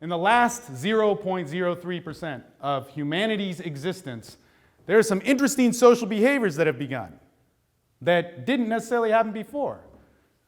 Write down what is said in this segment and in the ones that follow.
In the last 0.03% of humanity's existence, there are some interesting social behaviors that have begun that didn't necessarily happen before.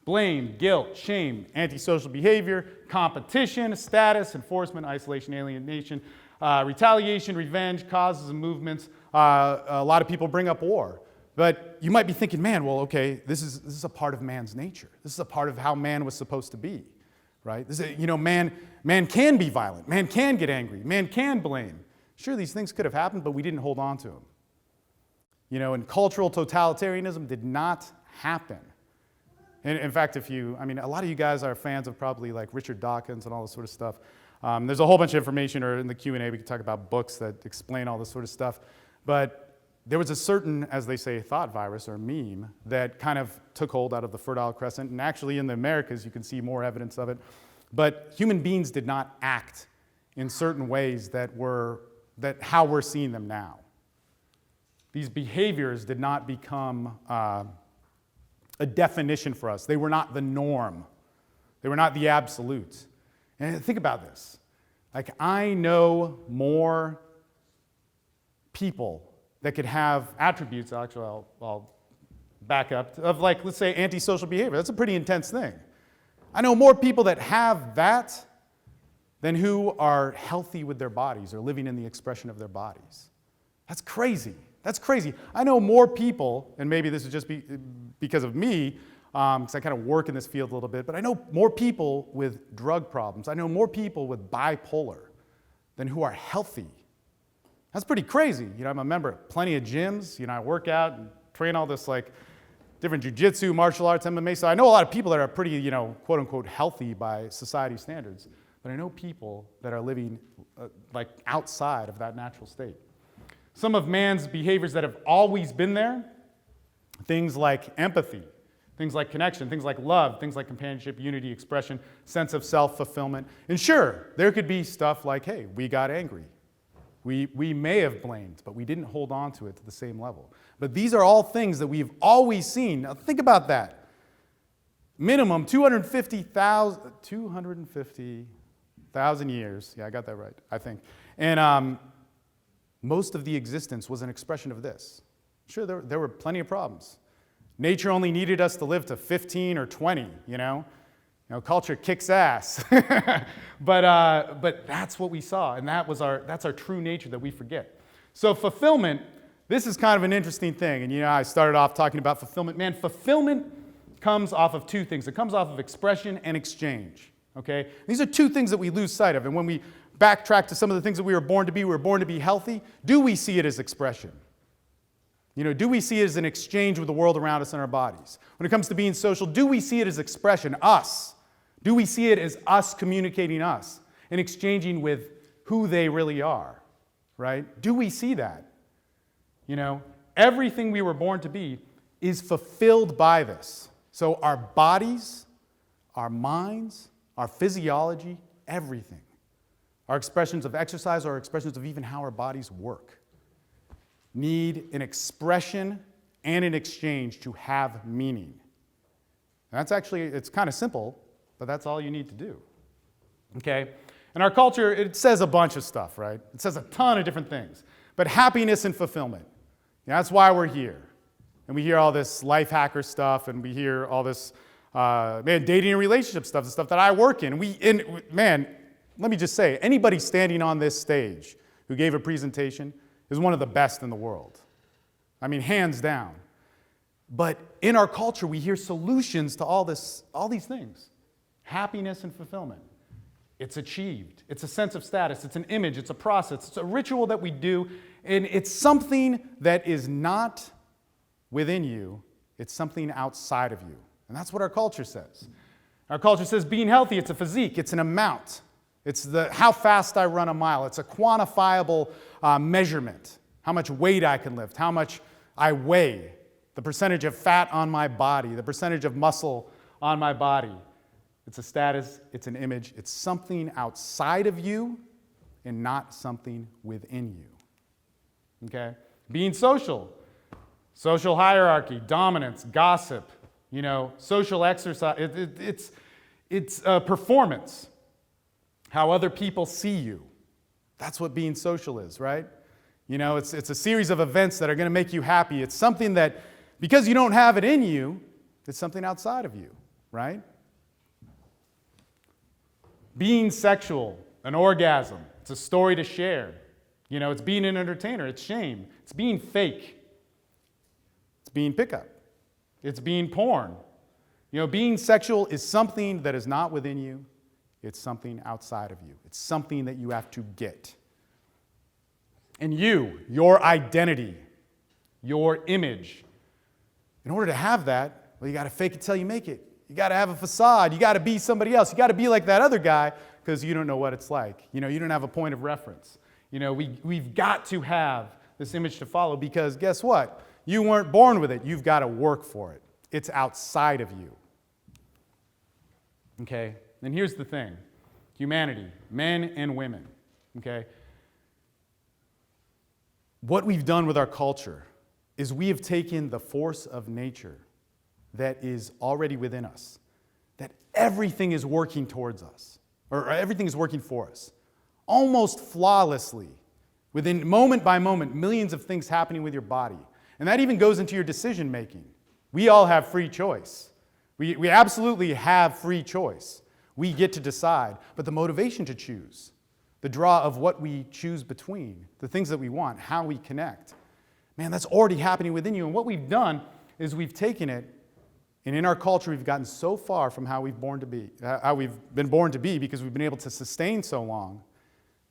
Blame, guilt, shame, antisocial behavior, competition, status, enforcement, isolation, alienation, retaliation, revenge, causes and movements. A lot of people bring up war. But you might be thinking, man, well, okay, this is a part of man's nature. This is a part of how man was supposed to be, right? This is, man can be violent. Man can get angry. Man can blame. Sure, these things could have happened, but we didn't hold on to them. And cultural totalitarianism did not happen. In fact, a lot of you guys are fans of probably like Richard Dawkins and all this sort of stuff. There's a whole bunch of information, or in the Q&A we can talk about books that explain all this sort of stuff. But there was a certain, as they say, thought virus or meme that kind of took hold out of the Fertile Crescent. And actually in the Americas, you can see more evidence of it. But human beings did not act in certain ways that how we're seeing them now. These behaviors did not become a definition for us. They were not the norm. They were not the absolute. And think about this. Like, I know more people that could have attributes, actually I'll back up, of like, let's say, antisocial behavior. That's a pretty intense thing. I know more people that have that than who are healthy with their bodies or living in the expression of their bodies. That's crazy. That's crazy. I know more people, and maybe this is just because of me, because I kind of work in this field a little bit, but I know more people with drug problems. I know more people with bipolar than who are healthy. That's pretty crazy. I'm a member of plenty of gyms. I work out and train all this like different jiu-jitsu, martial arts, MMA. So I know a lot of people that are pretty, quote unquote, healthy by society standards. But I know people that are living like outside of that natural state. Some of man's behaviors that have always been there, things like empathy, things like connection, things like love, things like companionship, unity, expression, sense of self-fulfillment. And sure, there could be stuff like, hey, we got angry. We may have blamed, but we didn't hold on to it to the same level. But these are all things that we've always seen. Now think about that. Minimum 250,000 years. Yeah, I got that right, I think. And most of the existence was an expression of this. Sure, there were plenty of problems. Nature only needed us to live to 15 or 20, culture kicks ass. But that's what we saw, and that's our true nature that we forget. So fulfillment, this is kind of an interesting thing. And I started off talking about fulfillment. Man, fulfillment comes off of two things. It comes off of expression and exchange. Okay? These are two things that we lose sight of. And when we backtrack to some of the things that we were born to be healthy, do we see it as expression? Do we see it as an exchange with the world around us and our bodies? When it comes to being social, do we see it as expression, us? Do we see it as us communicating us and exchanging with who they really are, right? Do we see that? Everything we were born to be is fulfilled by this. So our bodies, our minds, our physiology, everything. Our expressions of exercise, our expressions of even how our bodies work, need an expression and an exchange to have meaning. And it's kind of simple, but that's all you need to do. Okay? In our culture, it says a bunch of stuff, right? It says a ton of different things. But happiness and fulfillment, that's why we're here. And we hear all this life hacker stuff, and we hear all this, dating and relationship stuff, the stuff that I work in. Let me just say, anybody standing on this stage who gave a presentation is one of the best in the world. Hands down. But in our culture, we hear solutions to all these things. Happiness and fulfillment. It's achieved. It's a sense of status. It's an image. It's a process. It's a ritual that we do. And it's something that is not within you. It's something outside of you. And that's what our culture says. Our culture says being healthy, it's a physique. It's an amount. It's how fast I run a mile. It's a quantifiable measurement. How much weight I can lift. How much I weigh. The percentage of fat on my body. The percentage of muscle on my body. It's a status, it's an image, it's something outside of you and not something within you. Okay? Being social. Social hierarchy, dominance, gossip, social exercise. It's performance. how other people see you. That's what being social is, right? You know, it's a series of events that are going to make you happy. It's something that, because you don't have it in you, it's something outside of you, right? Being sexual, an orgasm, it's a story to share. You know, it's being an entertainer, it's shame. It's being fake. It's being pickup. It's being porn. You know, being sexual is something that is not within you. It's something outside of you. It's something that you have to get. And you, your identity, your image, in order to have that, well, you got to fake it till you make it. You got to have a facade. You got to be somebody else. You got to be like that other guy because you don't know what it's like. You know, you don't have a point of reference. You know, we've got to have this image to follow because guess what? You weren't born with it. You've got to work for it. It's outside of you. Okay? And here's the thing. Humanity, men and women, okay? What we've done with our culture is we have taken the force of nature that is already within us, that everything is working towards us, or everything is working for us, almost flawlessly, within moment by moment, millions of things happening with your body. And that even goes into your decision making. We all have free choice. We absolutely have free choice. We get to decide, but the motivation to choose, the draw of what we choose between, the things that we want, how we connect, man, that's already happening within you. And what we've done is we've taken it, and in our culture, we've gotten so far from how we've been born to be because we've been able to sustain so long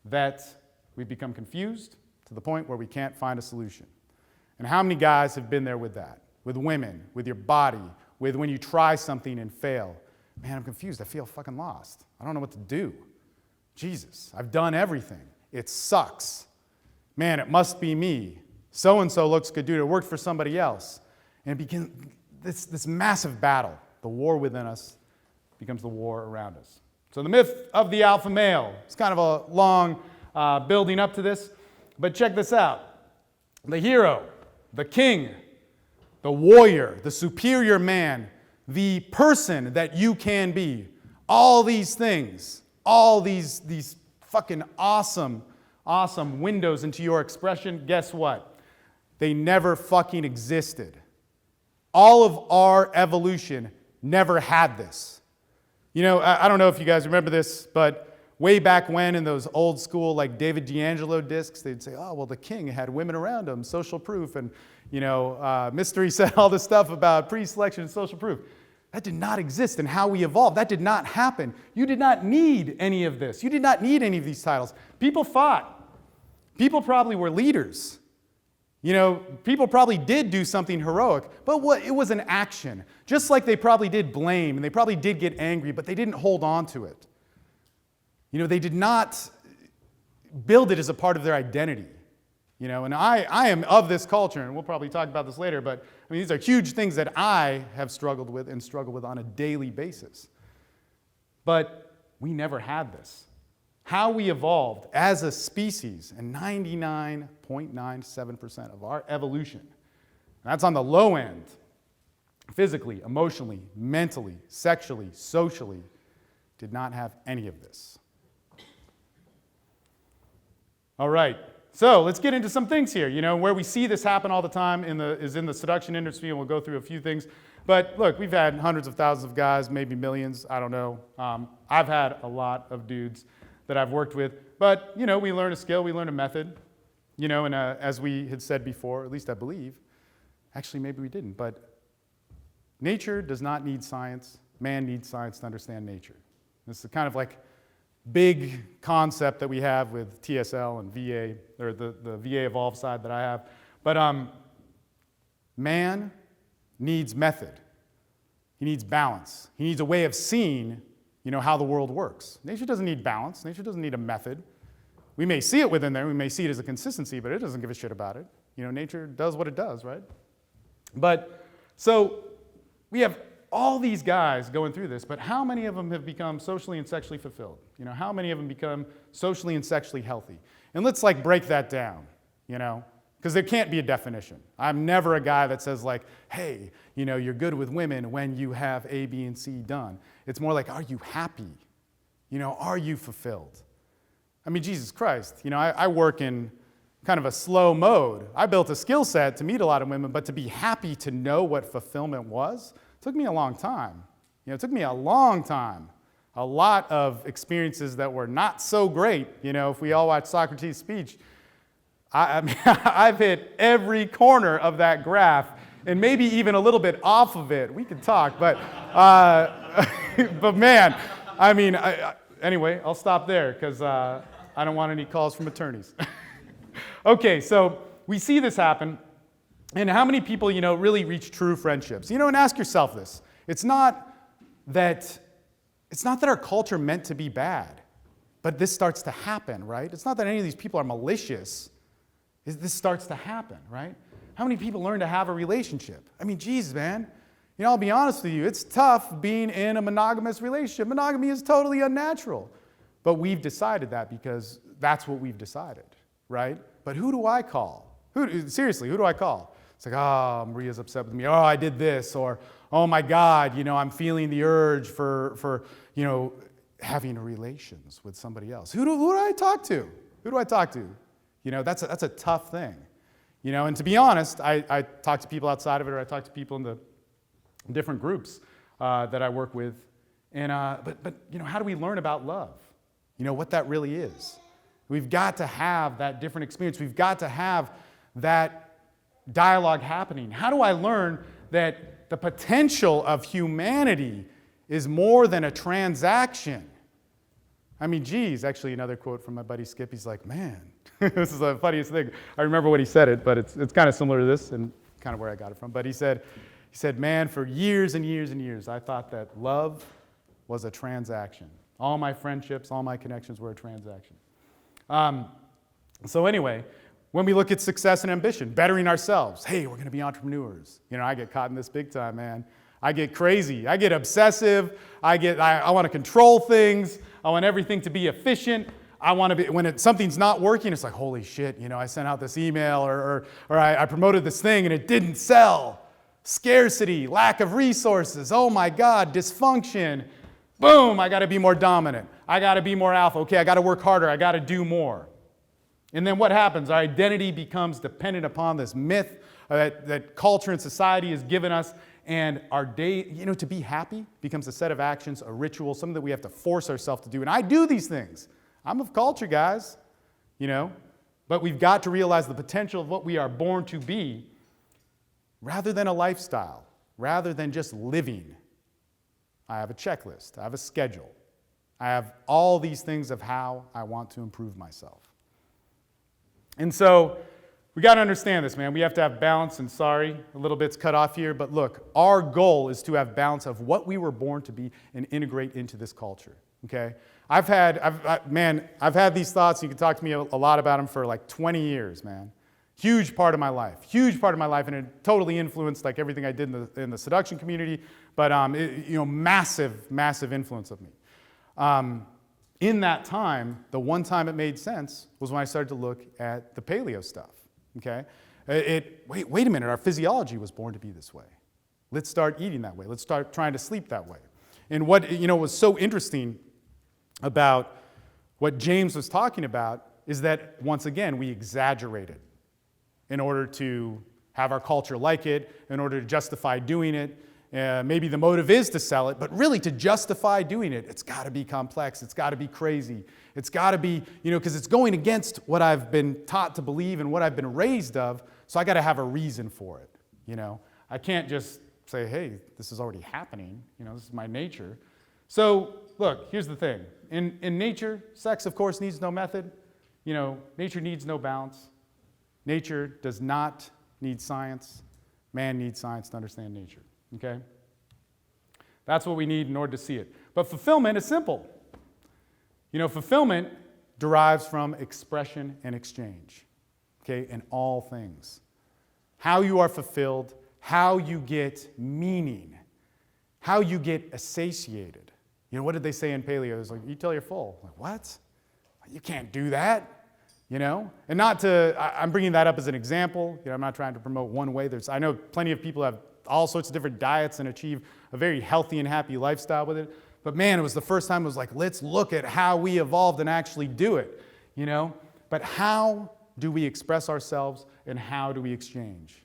that we've become confused to the point where we can't find a solution. And how many guys have been there with that? With women, with your body, with when you try something and fail. Man, I'm confused. I feel fucking lost. I don't know what to do. Jesus, I've done everything. It sucks. Man, it must be me. So-and-so looks good, dude. It worked for somebody else. And it begins this massive battle. The war within us becomes the war around us. So the myth of the alpha male. It's kind of a long building up to this. But check this out. The hero, the king, the warrior, the superior man, the person that you can be. All these things, all these fucking awesome windows into your expression, guess what? They never fucking existed. All of our evolution never had this. You know, I don't know if you guys remember this, but way back when in those old school like David D'Angelo discs, they'd say, oh, well, the king had women around him, social proof, and, you know, Mystery said all this stuff about pre-selection and social proof. That did not exist in how we evolved. That did not happen. You did not need any of this. You did not need any of these titles. People fought. People probably were leaders. You know, people probably did do something heroic, but it was an action. Just like they probably did blame, and they probably did get angry, but they didn't hold on to it. You know, they did not build it as a part of their identity. You know, and I am of this culture, and we'll probably talk about this later, but I mean, these are huge things that I have struggled with and struggle with on a daily basis. But we never had this. How we evolved as a species, and 99.97% of our evolution, and that's on the low end, physically, emotionally, mentally, sexually, socially, did not have any of this. All right. So let's get into some things here. You know, where we see this happen all the time is in the seduction industry, and we'll go through a few things. But look, we've had hundreds of thousands of guys, maybe millions, I don't know. I've had a lot of dudes that I've worked with. But, you know, we learn a skill, we learn a method. You know, and as we had said before, at least I believe, actually maybe we didn't, but nature does not need science. Man needs science to understand nature. This is kind of like big concept that we have with TSL and VA, or the VA Evolve side that I have. But man needs method. He needs balance. He needs a way of seeing, you know, how the world works. Nature doesn't need balance. Nature doesn't need a method. We may see it within there. We may see it as a consistency, but it doesn't give a shit about it. You know, nature does what it does, right? But so we have all these guys going through this, but how many of them have become socially and sexually fulfilled? You know, how many of them become socially and sexually healthy? And let's like break that down, you know, because there can't be a definition. I'm never a guy that says like, hey, you know, you're good with women when you have A, B, and C done. It's more like, are you happy? Are you fulfilled? I mean, Jesus Christ, I work in kind of a slow mode. I built a skill set to meet a lot of women, but to be happy to know what fulfillment was, took me a long time. It took me a long time. A lot of experiences that were not so great. If we all watch Socrates' speech, I mean, I've hit every corner of that graph and maybe even a little bit off of it. We could talk, but but man, I mean, anyway, I'll stop there because I don't want any calls from attorneys. Okay, so we see this happen, and how many people, really reach true friendships? And ask yourself this. It's not that our culture meant to be bad, but this starts to happen, right? It's not that any of these people are malicious. This starts to happen, right? How many people learn to have a relationship? I mean, geez, man. I'll be honest with you. It's tough being in a monogamous relationship. Monogamy is totally unnatural. But we've decided that because that's what we've decided, right? But who do I call? Seriously, who do I call? It's like, oh, Maria's upset with me. Oh, I did this. Or, oh my God, I'm feeling the urge for having relations with somebody else. Who do I talk to? Who do I talk to? That's a tough thing. And to be honest, I talk to people outside of it, or I talk to people in the different groups that I work with. And but how do we learn about love? What that really is. We've got to have that different experience. We've got to have that dialogue happening. How do I learn that the potential of humanity is more than a transaction? I mean, geez, actually another quote from my buddy Skip. He's like, man, this is the funniest thing. I remember when he said it, but it's kind of similar to this and kind of where I got it from. But he said, man, for years and years and years, I thought that love was a transaction. All my friendships, all my connections were a transaction. So anyway, when we look at success and ambition, bettering ourselves, hey, we're going to be entrepreneurs. I get caught in this big time, man. I get crazy. I get obsessive. I want to control things. I want everything to be efficient. I want to be, when something's not working, it's like, holy shit, I sent out this email or I promoted this thing and it didn't sell. Scarcity, lack of resources, oh my God, dysfunction. Boom, I got to be more dominant. I got to be more alpha. Okay, I got to work harder. I got to do more. And then what happens? Our identity becomes dependent upon this myth that culture and society has given us. And our day, to be happy becomes a set of actions, a ritual, something that we have to force ourselves to do. And I do these things. I'm of culture, guys, But we've got to realize the potential of what we are born to be rather than a lifestyle, rather than just living. I have a checklist. I have a schedule. I have all these things of how I want to improve myself. And so we got to understand this, man. We have to have balance, and sorry, a little bit's cut off here, but look, our goal is to have balance of what we were born to be and integrate into this culture, okay? I've had these thoughts. You can talk to me a lot about them for like 20 years, man. Huge part of my life, and it totally influenced like everything I did in the seduction community, but massive influence of me. In that time, the one time it made sense was when I started to look at the paleo stuff, okay? Wait a minute, our physiology was born to be this way. Let's start eating that way. Let's start trying to sleep that way. And what was so interesting about what James was talking about is that, once again, we exaggerated in order to have our culture like it, in order to justify doing it. Maybe the motive is to sell it, but really to justify doing it, it's got to be complex. It's got to be crazy. It's got to be, because it's going against what I've been taught to believe and what I've been raised of, so I got to have a reason for it, I can't just say, hey, this is already happening. This is my nature. So, look, here's the thing. In nature, sex, of course, needs no method. Nature needs no balance. Nature does not need science. Man needs science to understand nature. Okay? That's what we need in order to see it. But fulfillment is simple. Fulfillment derives from expression and exchange, okay, in all things. How you are fulfilled, how you get meaning, how you get satiated. What did they say in paleo? It's like, eat till you're full. Like, what? You can't do that. And I'm bringing that up as an example. I'm not trying to promote one way. I know plenty of people have all sorts of different diets and achieve a very healthy and happy lifestyle with it. But man, it was the first time it was like, let's look at how we evolved and actually do it, you know? But how do we express ourselves and how do we exchange?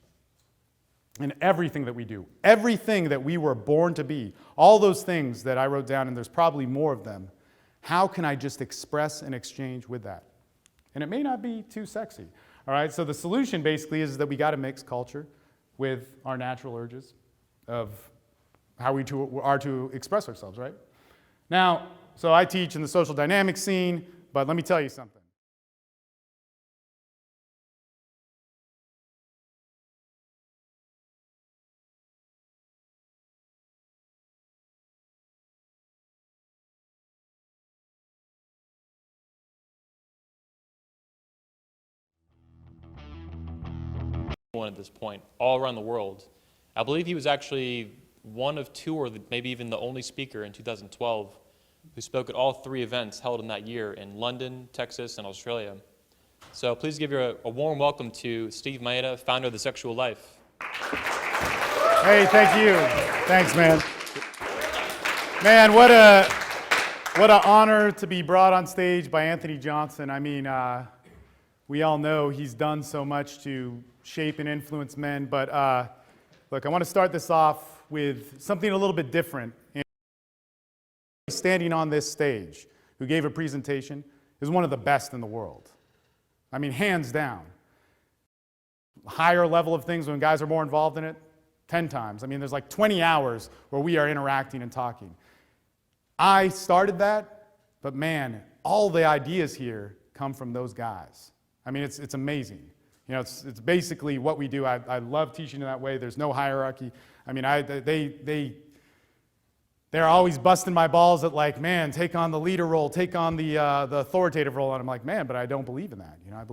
In everything that we do, everything that we were born to be, all those things that I wrote down, and there's probably more of them, how can I just express and exchange with that? And it may not be too sexy, all right? So the solution basically is that we got to mix culture with our natural urges of how we are to express ourselves, right? Now, so I teach in the social dynamics scene, but let me tell you something. At this point, all around the world. I believe he was actually one of two, or maybe even the only speaker in 2012 who spoke at all 3 events held in that year in London, Texas, and Australia. So please give a warm welcome to Steve Mayeda, founder of The Sexual Life. Hey, thank you. Thanks, man. Man, what an honor to be brought on stage by Anthony Johnson. I mean, we all know he's done so much to shape and influence men, but look, I want to start this off with something a little bit different. And standing on this stage, who gave a presentation, is one of the best in the world. I mean, hands down. Higher level of things when guys are more involved in it, 10 times. I mean, there's like 20 hours where we are interacting and talking. I started that, but man, all the ideas here come from those guys. I mean, it's amazing. You know, it's basically what we do. I love teaching in that way. There's no hierarchy. I mean, they're always busting my balls at like, man, take on the leader role, take on the authoritative role, and I'm like, man, but I don't believe in that. You know, I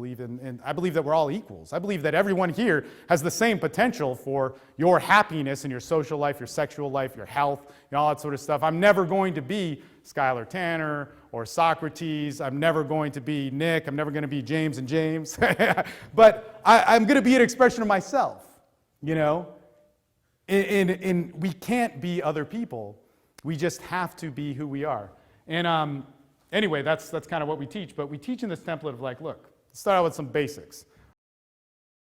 believe that we're all equals. I believe that everyone here has the same potential for your happiness in your social life, your sexual life, your health, you know, all that sort of stuff. I'm never going to be Skylar Tanner or Socrates. I'm never going to be Nick. I'm never going to be James and James. But I'm going to be an expression of myself, you know? And we can't be other people. We just have to be who we are. And anyway, that's kind of what we teach. But we teach in this template of like, look, let's start out with some basics.